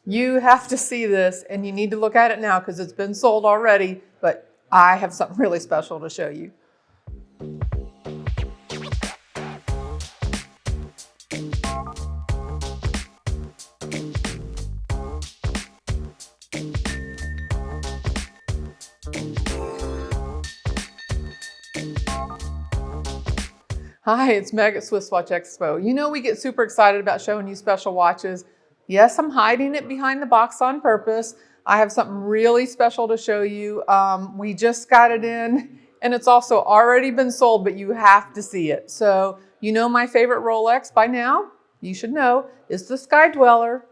You have to see this, and you need to look at it now because it's been sold already, but I have something really special to show you. Hi, it's Meg at SwissWatchExpo. You know we get super excited about showing you special watches. Yes, I'm hiding it behind the box on purpose. I have something really special to show you. We just got it in, and it's also already been sold, but you have to see it. So you know my favorite Rolex by now, you should know, is the Sky-Dweller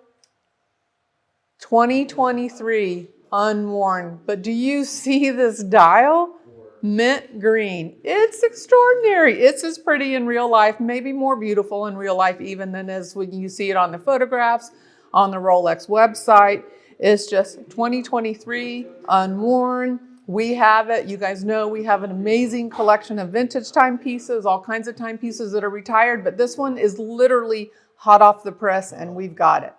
2023 unworn. But do you see this dial? Mint green. It's extraordinary. It's as pretty in real life, maybe more beautiful in real life even than as when you see it on the photographs on the Rolex website. It's just 2023 unworn. We have it. You guys know we have an amazing collection of vintage timepieces, all kinds of timepieces that are retired, but this one is literally hot off the press and we've got it.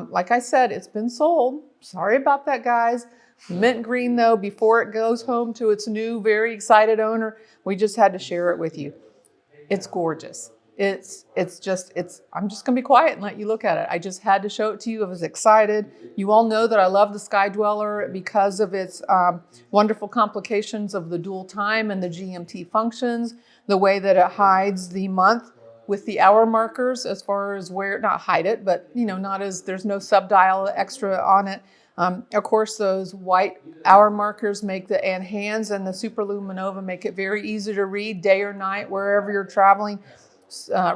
Like I said, it's been sold. Sorry about that, guys. Mint green though, before it goes home to its new, very excited owner, we just had to share it with you. It's gorgeous. I'm just gonna be quiet and let you look at it. I just had to show it to you. I was excited. You all know that I love the Sky-Dweller because of its wonderful complications of the dual time and the GMT functions, the way that it hides the month with the hour markers as far as where, not hide it, but you know, there's no subdial extra on it. Of course, those white hour markers and hands and the Superluminova make it very easy to read day or night, wherever you're traveling.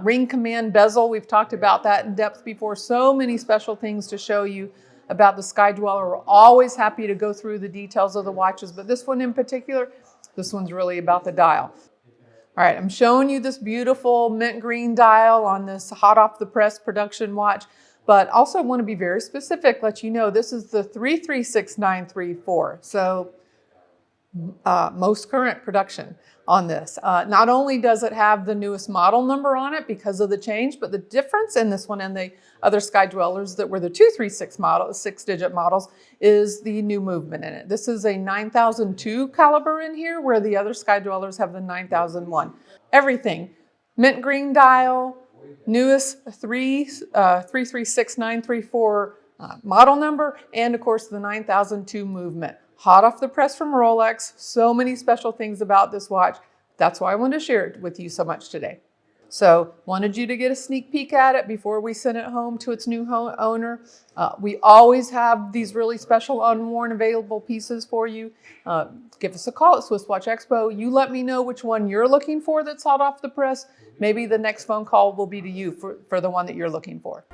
Ring command bezel, we've talked about that in depth before. So many special things to show you about the Sky-Dweller. We're always happy to go through the details of the watches, but this one in particular, this one's really about the dial. All right, I'm showing you this beautiful mint green dial on this hot off the press production watch. But also want to be very specific, let you know this is the 336934. So most current production on this. Not only does it have the newest model number on it because of the change, but the difference in this one and the other Sky-Dwellers that were the 236 model, 6-digit models, is the new movement in it. This is a 9002 caliber in here, where the other Sky-Dwellers have the 9001. Everything, mint green dial, newest 336934 model number, and of course the 9002 movement. Hot off the press from Rolex. So many special things about this watch. That's why I wanted to share it with you so much today. So wanted you to get a sneak peek at it before we send it home to its new owner. We always have these really special unworn available pieces for you. Give us a call at SwissWatchExpo. You let me know which one you're looking for that's hot off the press. Maybe the next phone call will be to you for the one that you're looking for.